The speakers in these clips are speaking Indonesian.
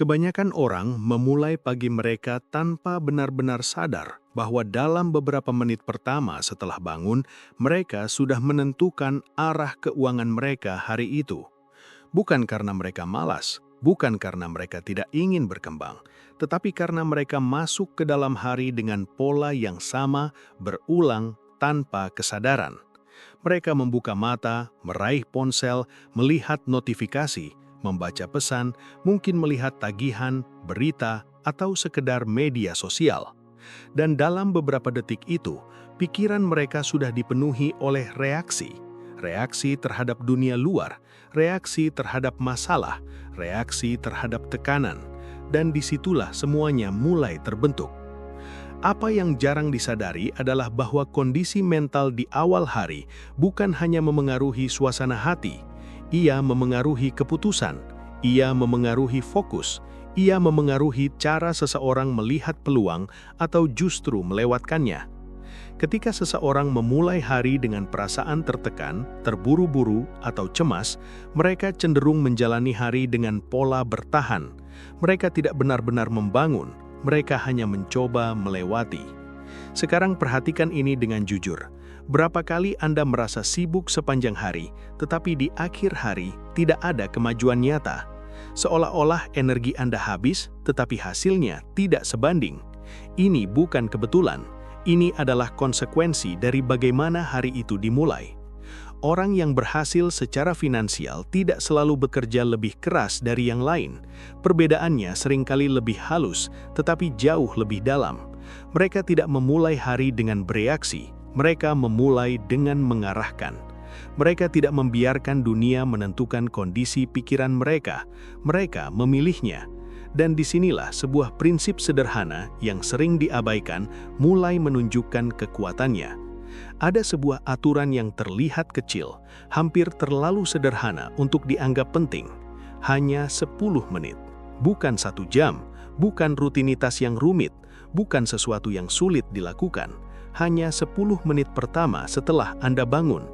Kebanyakan orang memulai pagi mereka tanpa benar-benar sadar bahwa dalam beberapa menit pertama setelah bangun, mereka sudah menentukan arah keuangan mereka hari itu. Bukan karena mereka malas, bukan karena mereka tidak ingin berkembang, tetapi karena mereka masuk ke dalam hari dengan pola yang sama, berulang tanpa kesadaran. Mereka membuka mata, meraih ponsel, melihat notifikasi, membaca pesan, mungkin melihat tagihan, berita, atau sekedar media sosial. Dan dalam beberapa detik itu, pikiran mereka sudah dipenuhi oleh reaksi. Reaksi terhadap dunia luar, reaksi terhadap masalah, reaksi terhadap tekanan. Dan disitulah semuanya mulai terbentuk. Apa yang jarang disadari adalah bahwa kondisi mental di awal hari bukan hanya memengaruhi suasana hati, ia memengaruhi keputusan, ia memengaruhi fokus, ia memengaruhi cara seseorang melihat peluang atau justru melewatkannya. Ketika seseorang memulai hari dengan perasaan tertekan, terburu-buru, atau cemas, mereka cenderung menjalani hari dengan pola bertahan. Mereka tidak benar-benar membangun, mereka hanya mencoba melewati. Sekarang perhatikan ini dengan jujur. Berapa kali Anda merasa sibuk sepanjang hari, tetapi di akhir hari tidak ada kemajuan nyata? Seolah-olah energi Anda habis, tetapi hasilnya tidak sebanding. Ini bukan kebetulan. Ini adalah konsekuensi dari bagaimana hari itu dimulai. Orang yang berhasil secara finansial tidak selalu bekerja lebih keras dari yang lain. Perbedaannya seringkali lebih halus, tetapi jauh lebih dalam. Mereka tidak memulai hari dengan bereaksi, mereka memulai dengan mengarahkan. Mereka tidak membiarkan dunia menentukan kondisi pikiran mereka, mereka memilihnya. Dan disinilah sebuah prinsip sederhana yang sering diabaikan mulai menunjukkan kekuatannya. Ada sebuah aturan yang terlihat kecil, hampir terlalu sederhana untuk dianggap penting. Hanya 10 menit, bukan 1 jam, bukan rutinitas yang rumit, bukan sesuatu yang sulit dilakukan. Hanya 10 menit pertama setelah Anda bangun.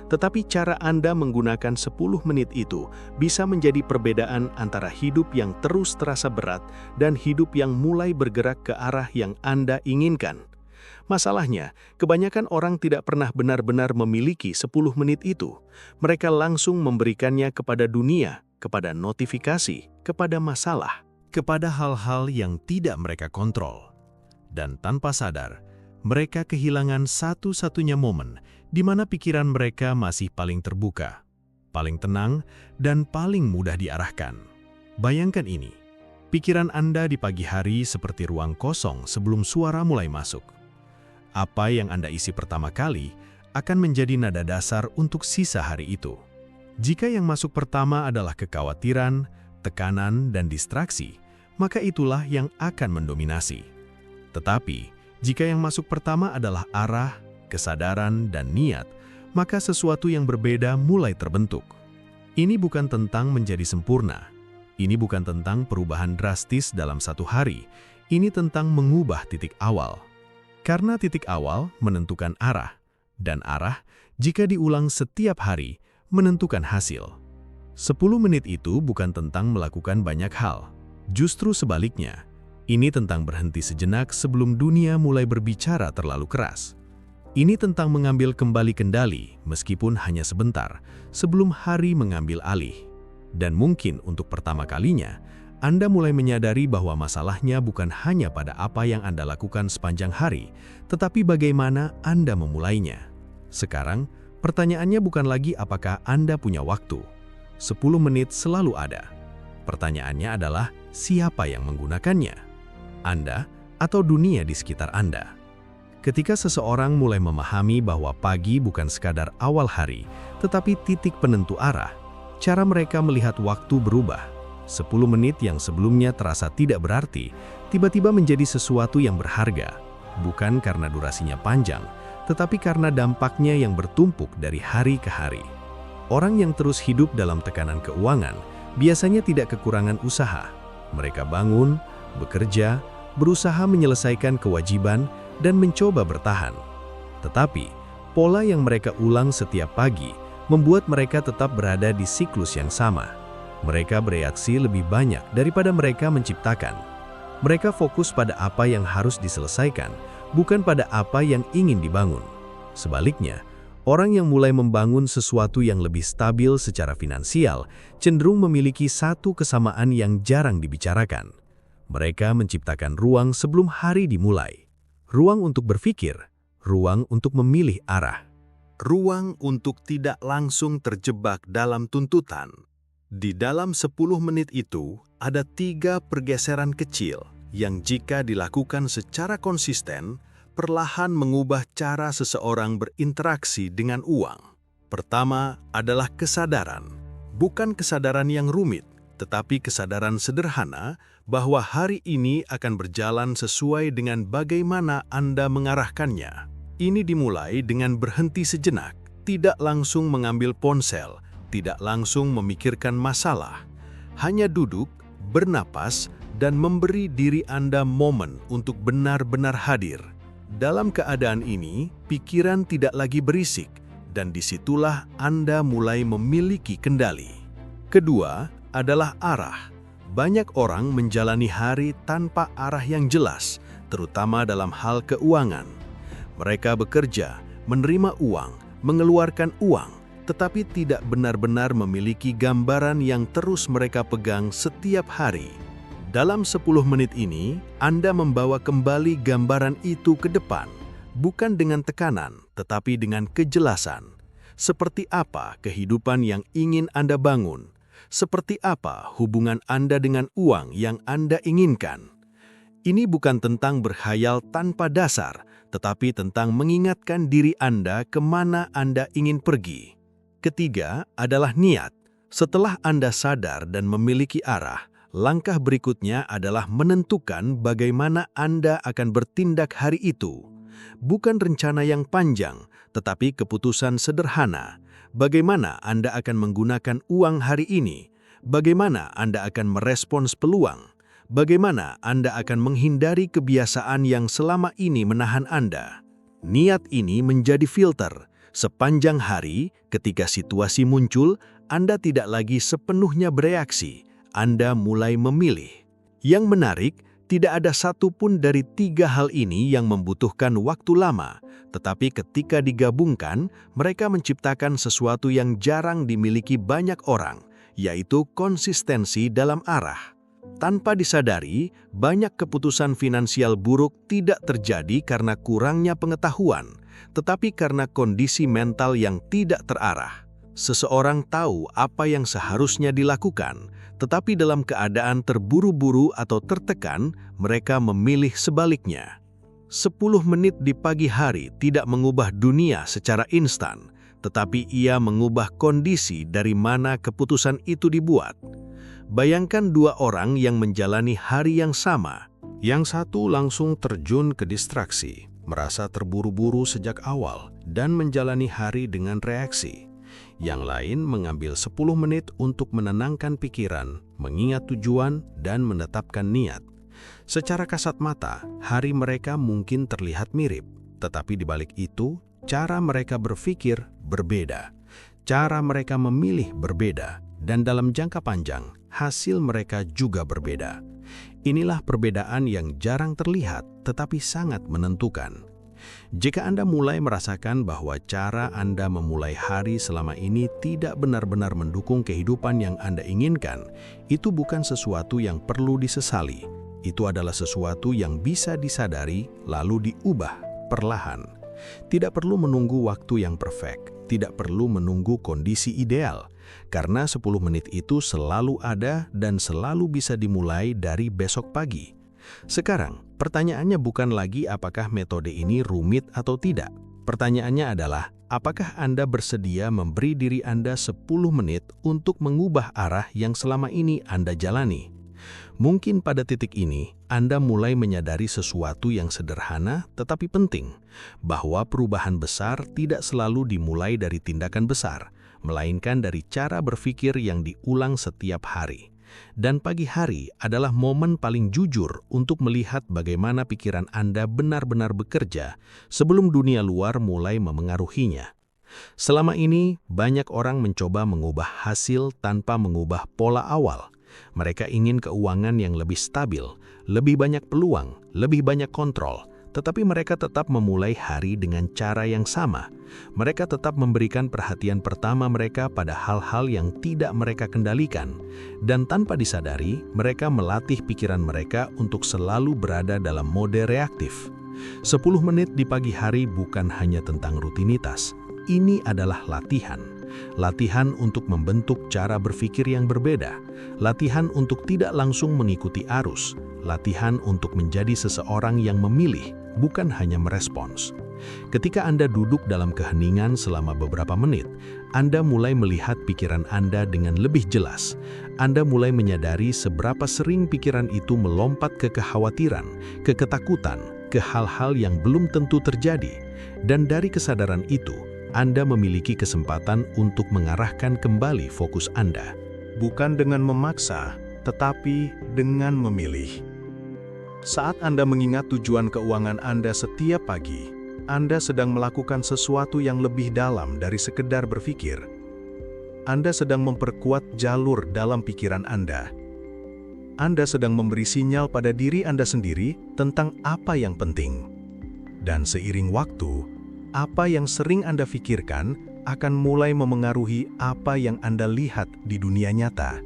Tetapi cara Anda menggunakan 10 menit itu bisa menjadi perbedaan antara hidup yang terus terasa berat dan hidup yang mulai bergerak ke arah yang Anda inginkan. Masalahnya, kebanyakan orang tidak pernah benar-benar memiliki 10 menit itu. Mereka langsung memberikannya kepada dunia, kepada notifikasi, kepada masalah, kepada hal-hal yang tidak mereka kontrol. Dan tanpa sadar, mereka kehilangan satu-satunya momen di mana pikiran mereka masih paling terbuka, paling tenang, dan paling mudah diarahkan. Bayangkan ini, pikiran Anda di pagi hari seperti ruang kosong sebelum suara mulai masuk. Apa yang Anda isi pertama kali akan menjadi nada dasar untuk sisa hari itu. Jika yang masuk pertama adalah kekhawatiran, tekanan, dan distraksi, maka itulah yang akan mendominasi. Tetapi, jika yang masuk pertama adalah arah, kesadaran, dan niat, maka sesuatu yang berbeda mulai terbentuk. Ini bukan tentang menjadi sempurna. Ini bukan tentang perubahan drastis dalam satu hari. Ini tentang mengubah titik awal. Karena titik awal menentukan arah, dan arah, jika diulang setiap hari, menentukan hasil. 10 menit itu bukan tentang melakukan banyak hal. Justru sebaliknya, ini tentang berhenti sejenak sebelum dunia mulai berbicara terlalu keras. Ini tentang mengambil kembali kendali, meskipun hanya sebentar, sebelum hari mengambil alih. Dan mungkin untuk pertama kalinya, Anda mulai menyadari bahwa masalahnya bukan hanya pada apa yang Anda lakukan sepanjang hari, tetapi bagaimana Anda memulainya. Sekarang, pertanyaannya bukan lagi apakah Anda punya waktu. 10 menit selalu ada. Pertanyaannya adalah siapa yang menggunakannya? Anda atau dunia di sekitar Anda? Ketika seseorang mulai memahami bahwa pagi bukan sekadar awal hari, tetapi titik penentu arah, cara mereka melihat waktu berubah. 10 menit yang sebelumnya terasa tidak berarti, tiba-tiba menjadi sesuatu yang berharga. Bukan karena durasinya panjang, tetapi karena dampaknya yang bertumpuk dari hari ke hari. Orang yang terus hidup dalam tekanan keuangan biasanya tidak kekurangan usaha. Mereka bangun, bekerja, berusaha menyelesaikan kewajiban, dan mencoba bertahan. Tetapi, pola yang mereka ulang setiap pagi membuat mereka tetap berada di siklus yang sama. Mereka bereaksi lebih banyak daripada mereka menciptakan. Mereka fokus pada apa yang harus diselesaikan, bukan pada apa yang ingin dibangun. Sebaliknya, orang yang mulai membangun sesuatu yang lebih stabil secara finansial cenderung memiliki satu kesamaan yang jarang dibicarakan. Mereka menciptakan ruang sebelum hari dimulai. Ruang untuk berpikir, ruang untuk memilih arah. Ruang untuk tidak langsung terjebak dalam tuntutan. Di dalam 10 menit itu, ada 3 pergeseran kecil yang jika dilakukan secara konsisten, perlahan mengubah cara seseorang berinteraksi dengan uang. Pertama adalah kesadaran. Bukan kesadaran yang rumit, tetapi kesadaran sederhana bahwa hari ini akan berjalan sesuai dengan bagaimana Anda mengarahkannya. Ini dimulai dengan berhenti sejenak, tidak langsung mengambil ponsel, tidak langsung memikirkan masalah. Hanya duduk, bernapas, dan memberi diri Anda momen untuk benar-benar hadir. Dalam keadaan ini, pikiran tidak lagi berisik, dan disitulah Anda mulai memiliki kendali. Kedua adalah arah. Banyak orang menjalani hari tanpa arah yang jelas, terutama dalam hal keuangan. Mereka bekerja, menerima uang, mengeluarkan uang, tetapi tidak benar-benar memiliki gambaran yang terus mereka pegang setiap hari. Dalam 10 menit ini, Anda membawa kembali gambaran itu ke depan, bukan dengan tekanan, tetapi dengan kejelasan. Seperti apa kehidupan yang ingin Anda bangun? Seperti apa hubungan Anda dengan uang yang Anda inginkan? Ini bukan tentang berkhayal tanpa dasar, tetapi tentang mengingatkan diri Anda kemana Anda ingin pergi. Ketiga adalah niat. Setelah Anda sadar dan memiliki arah, langkah berikutnya adalah menentukan bagaimana Anda akan bertindak hari itu. Bukan rencana yang panjang, tetapi keputusan sederhana. Bagaimana Anda akan menggunakan uang hari ini? Bagaimana Anda akan merespons peluang? Bagaimana Anda akan menghindari kebiasaan yang selama ini menahan Anda? Niat ini menjadi filter. Sepanjang hari, ketika situasi muncul, Anda tidak lagi sepenuhnya bereaksi. Anda mulai memilih. Yang menarik, tidak ada satupun dari 3 hal ini yang membutuhkan waktu lama, tetapi ketika digabungkan, mereka menciptakan sesuatu yang jarang dimiliki banyak orang, yaitu konsistensi dalam arah. Tanpa disadari, banyak keputusan finansial buruk tidak terjadi karena kurangnya pengetahuan, tetapi karena kondisi mental yang tidak terarah. Seseorang tahu apa yang seharusnya dilakukan, tetapi dalam keadaan terburu-buru atau tertekan, mereka memilih sebaliknya. 10 menit di pagi hari tidak mengubah dunia secara instan, tetapi ia mengubah kondisi dari mana keputusan itu dibuat. Bayangkan 2 orang yang menjalani hari yang sama. Yang satu langsung terjun ke distraksi, merasa terburu-buru sejak awal, dan menjalani hari dengan reaksi. Yang lain mengambil 10 menit untuk menenangkan pikiran, mengingat tujuan, dan menetapkan niat. Secara kasat mata, hari mereka mungkin terlihat mirip, tetapi di balik itu, cara mereka berpikir berbeda. Cara mereka memilih berbeda, dan dalam jangka panjang, hasil mereka juga berbeda. Inilah perbedaan yang jarang terlihat, tetapi sangat menentukan. Jika Anda mulai merasakan bahwa cara Anda memulai hari selama ini tidak benar-benar mendukung kehidupan yang Anda inginkan, itu bukan sesuatu yang perlu disesali. Itu adalah sesuatu yang bisa disadari lalu diubah perlahan. Tidak perlu menunggu waktu yang perfect, tidak perlu menunggu kondisi ideal, karena 10 menit itu selalu ada dan selalu bisa dimulai dari besok pagi. Sekarang, pertanyaannya bukan lagi apakah metode ini rumit atau tidak. Pertanyaannya adalah, apakah Anda bersedia memberi diri Anda 10 menit untuk mengubah arah yang selama ini Anda jalani? Mungkin pada titik ini, Anda mulai menyadari sesuatu yang sederhana tetapi penting, bahwa perubahan besar tidak selalu dimulai dari tindakan besar, melainkan dari cara berpikir yang diulang setiap hari. Dan pagi hari adalah momen paling jujur untuk melihat bagaimana pikiran Anda benar-benar bekerja sebelum dunia luar mulai memengaruhinya. Selama ini, banyak orang mencoba mengubah hasil tanpa mengubah pola awal. Mereka ingin keuangan yang lebih stabil, lebih banyak peluang, lebih banyak kontrol, tetapi mereka tetap memulai hari dengan cara yang sama. Mereka tetap memberikan perhatian pertama mereka pada hal-hal yang tidak mereka kendalikan. Dan tanpa disadari, mereka melatih pikiran mereka untuk selalu berada dalam mode reaktif. 10 menit di pagi hari bukan hanya tentang rutinitas. Ini adalah latihan. Latihan untuk membentuk cara berpikir yang berbeda. Latihan untuk tidak langsung mengikuti arus. Latihan untuk menjadi seseorang yang memilih, bukan hanya merespons. Ketika Anda duduk dalam keheningan selama beberapa menit, Anda mulai melihat pikiran Anda dengan lebih jelas. Anda mulai menyadari seberapa sering pikiran itu melompat ke kekhawatiran, ke ketakutan, ke hal-hal yang belum tentu terjadi. Dan dari kesadaran itu, Anda memiliki kesempatan untuk mengarahkan kembali fokus Anda. Bukan dengan memaksa, tetapi dengan memilih. Saat Anda mengingat tujuan keuangan Anda setiap pagi, Anda sedang melakukan sesuatu yang lebih dalam dari sekedar berpikir. Anda sedang memperkuat jalur dalam pikiran Anda. Anda sedang memberi sinyal pada diri Anda sendiri tentang apa yang penting. Dan seiring waktu, apa yang sering Anda pikirkan akan mulai memengaruhi apa yang Anda lihat di dunia nyata.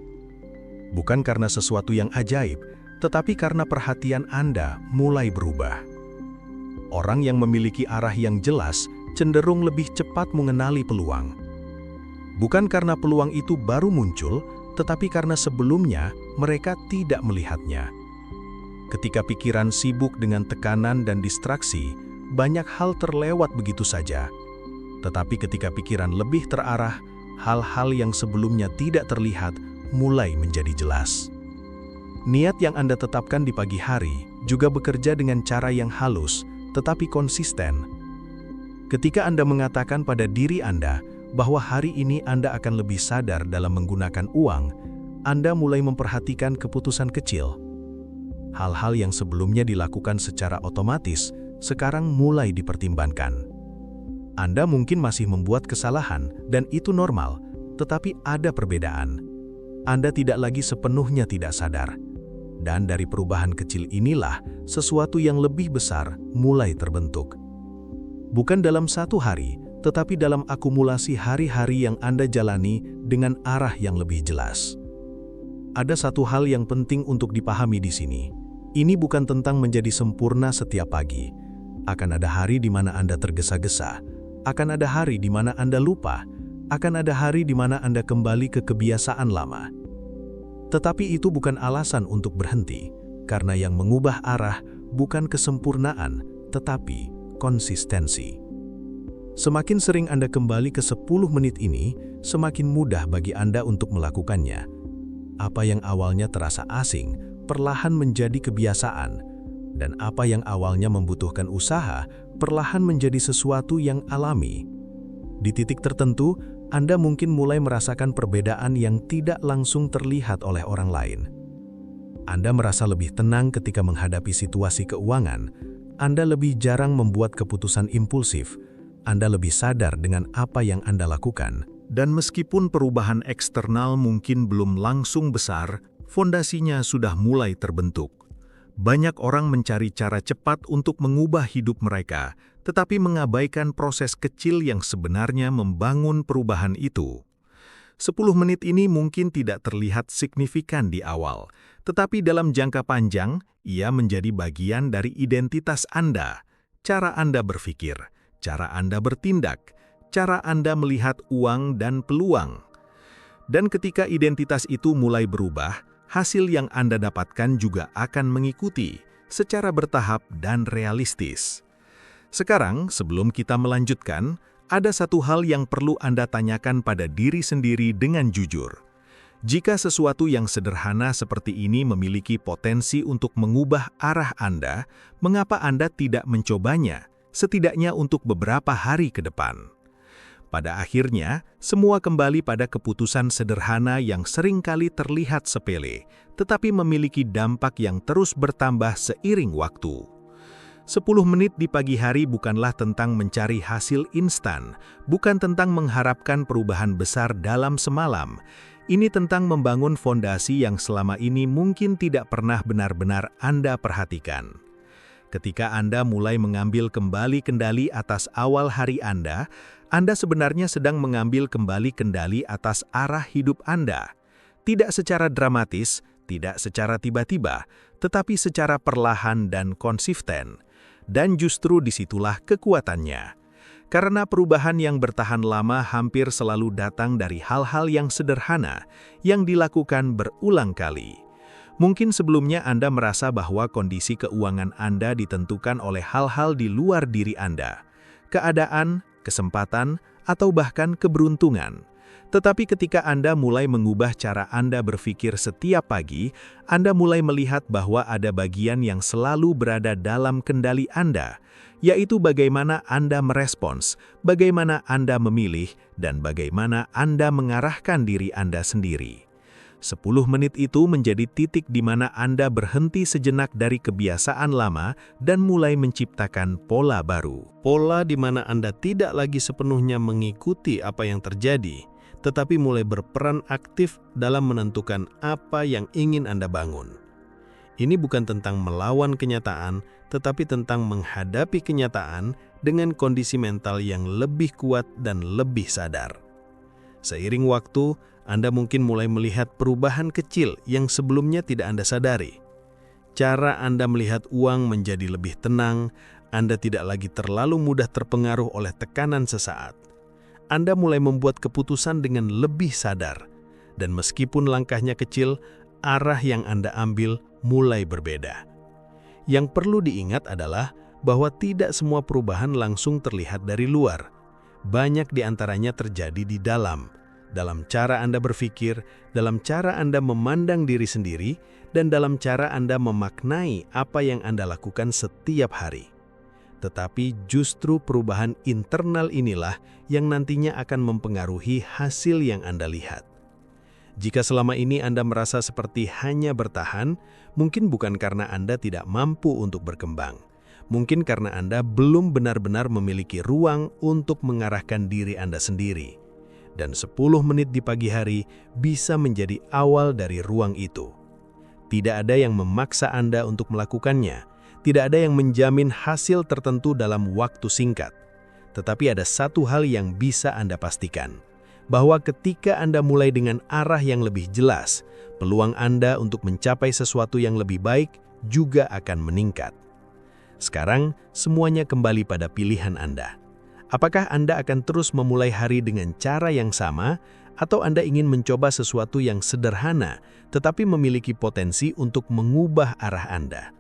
Bukan karena sesuatu yang ajaib, tetapi karena perhatian Anda mulai berubah. Orang yang memiliki arah yang jelas cenderung lebih cepat mengenali peluang. Bukan karena peluang itu baru muncul, tetapi karena sebelumnya mereka tidak melihatnya. Ketika pikiran sibuk dengan tekanan dan distraksi, banyak hal terlewat begitu saja. Tetapi ketika pikiran lebih terarah, hal-hal yang sebelumnya tidak terlihat mulai menjadi jelas. Niat yang Anda tetapkan di pagi hari juga bekerja dengan cara yang halus, tetapi konsisten. Ketika Anda mengatakan pada diri Anda bahwa hari ini Anda akan lebih sadar dalam menggunakan uang, Anda mulai memperhatikan keputusan kecil. Hal-hal yang sebelumnya dilakukan secara otomatis, sekarang mulai dipertimbangkan. Anda mungkin masih membuat kesalahan, dan itu normal, tetapi ada perbedaan. Anda tidak lagi sepenuhnya tidak sadar. Dan dari perubahan kecil inilah, sesuatu yang lebih besar mulai terbentuk. Bukan dalam satu hari, tetapi dalam akumulasi hari-hari yang Anda jalani dengan arah yang lebih jelas. Ada satu hal yang penting untuk dipahami di sini. Ini bukan tentang menjadi sempurna setiap pagi. Akan ada hari di mana Anda tergesa-gesa, akan ada hari di mana Anda lupa, akan ada hari di mana Anda kembali ke kebiasaan lama. Tetapi itu bukan alasan untuk berhenti, karena yang mengubah arah bukan kesempurnaan, tetapi konsistensi. Semakin sering Anda kembali ke 10 menit ini, semakin mudah bagi Anda untuk melakukannya. Apa yang awalnya terasa asing, perlahan menjadi kebiasaan. Dan apa yang awalnya membutuhkan usaha, perlahan menjadi sesuatu yang alami. Di titik tertentu, Anda mungkin mulai merasakan perbedaan yang tidak langsung terlihat oleh orang lain. Anda merasa lebih tenang ketika menghadapi situasi keuangan. Anda lebih jarang membuat keputusan impulsif. Anda lebih sadar dengan apa yang Anda lakukan. Dan meskipun perubahan eksternal mungkin belum langsung besar, fondasinya sudah mulai terbentuk. Banyak orang mencari cara cepat untuk mengubah hidup mereka, tetapi mengabaikan proses kecil yang sebenarnya membangun perubahan itu. 10 menit ini mungkin tidak terlihat signifikan di awal, tetapi dalam jangka panjang, ia menjadi bagian dari identitas Anda, cara Anda berpikir, cara Anda bertindak, cara Anda melihat uang dan peluang. Dan ketika identitas itu mulai berubah, hasil yang Anda dapatkan juga akan mengikuti secara bertahap dan realistis. Sekarang, sebelum kita melanjutkan, ada satu hal yang perlu Anda tanyakan pada diri sendiri dengan jujur. Jika sesuatu yang sederhana seperti ini memiliki potensi untuk mengubah arah Anda, mengapa Anda tidak mencobanya, setidaknya untuk beberapa hari ke depan? Pada akhirnya, semua kembali pada keputusan sederhana yang seringkali terlihat sepele, tetapi memiliki dampak yang terus bertambah seiring waktu. 10 menit di pagi hari bukanlah tentang mencari hasil instan, bukan tentang mengharapkan perubahan besar dalam semalam. Ini tentang membangun fondasi yang selama ini mungkin tidak pernah benar-benar Anda perhatikan. Ketika Anda mulai mengambil kembali kendali atas awal hari Anda sebenarnya sedang mengambil kembali kendali atas arah hidup Anda. Tidak secara dramatis, tidak secara tiba-tiba, tetapi secara perlahan dan konsisten. Dan justru disitulah kekuatannya. Karena perubahan yang bertahan lama hampir selalu datang dari hal-hal yang sederhana, yang dilakukan berulang kali. Mungkin sebelumnya Anda merasa bahwa kondisi keuangan Anda ditentukan oleh hal-hal di luar diri Anda. Keadaan, kesempatan, atau bahkan keberuntungan. Tetapi ketika Anda mulai mengubah cara Anda berpikir setiap pagi, Anda mulai melihat bahwa ada bagian yang selalu berada dalam kendali Anda, yaitu bagaimana Anda merespons, bagaimana Anda memilih, dan bagaimana Anda mengarahkan diri Anda sendiri. 10 menit itu menjadi titik di mana Anda berhenti sejenak dari kebiasaan lama dan mulai menciptakan pola baru. Pola di mana Anda tidak lagi sepenuhnya mengikuti apa yang terjadi, tetapi mulai berperan aktif dalam menentukan apa yang ingin Anda bangun. Ini bukan tentang melawan kenyataan, tetapi tentang menghadapi kenyataan dengan kondisi mental yang lebih kuat dan lebih sadar. Seiring waktu, Anda mungkin mulai melihat perubahan kecil yang sebelumnya tidak Anda sadari. Cara Anda melihat uang menjadi lebih tenang, Anda tidak lagi terlalu mudah terpengaruh oleh tekanan sesaat. Anda mulai membuat keputusan dengan lebih sadar, dan meskipun langkahnya kecil, arah yang Anda ambil mulai berbeda. Yang perlu diingat adalah bahwa tidak semua perubahan langsung terlihat dari luar. Banyak di antaranya terjadi di dalam cara Anda berpikir, dalam cara Anda memandang diri sendiri, dan dalam cara Anda memaknai apa yang Anda lakukan setiap hari. Tetapi justru perubahan internal inilah yang nantinya akan mempengaruhi hasil yang Anda lihat. Jika selama ini Anda merasa seperti hanya bertahan, mungkin bukan karena Anda tidak mampu untuk berkembang. Mungkin karena Anda belum benar-benar memiliki ruang untuk mengarahkan diri Anda sendiri. Dan 10 menit di pagi hari bisa menjadi awal dari ruang itu. Tidak ada yang memaksa Anda untuk melakukannya. Tidak ada yang menjamin hasil tertentu dalam waktu singkat. Tetapi ada satu hal yang bisa Anda pastikan, bahwa ketika Anda mulai dengan arah yang lebih jelas, peluang Anda untuk mencapai sesuatu yang lebih baik juga akan meningkat. Sekarang, semuanya kembali pada pilihan Anda. Apakah Anda akan terus memulai hari dengan cara yang sama, atau Anda ingin mencoba sesuatu yang sederhana, tetapi memiliki potensi untuk mengubah arah Anda?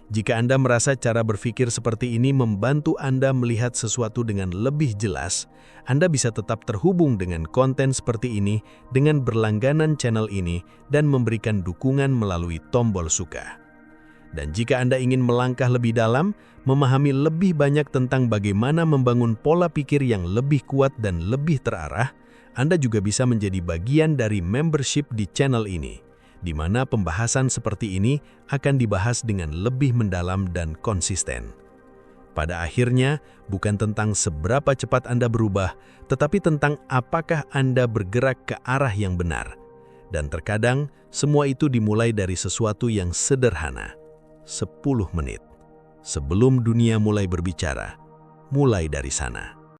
Jika Anda merasa cara berpikir seperti ini membantu Anda melihat sesuatu dengan lebih jelas, Anda bisa tetap terhubung dengan konten seperti ini dengan berlangganan channel ini dan memberikan dukungan melalui tombol suka. Dan jika Anda ingin melangkah lebih dalam, memahami lebih banyak tentang bagaimana membangun pola pikir yang lebih kuat dan lebih terarah, Anda juga bisa menjadi bagian dari membership di channel ini, di mana pembahasan seperti ini akan dibahas dengan lebih mendalam dan konsisten. Pada akhirnya, bukan tentang seberapa cepat Anda berubah, tetapi tentang apakah Anda bergerak ke arah yang benar. Dan terkadang, semua itu dimulai dari sesuatu yang sederhana. 10 menit. Sebelum dunia mulai berbicara, mulai dari sana.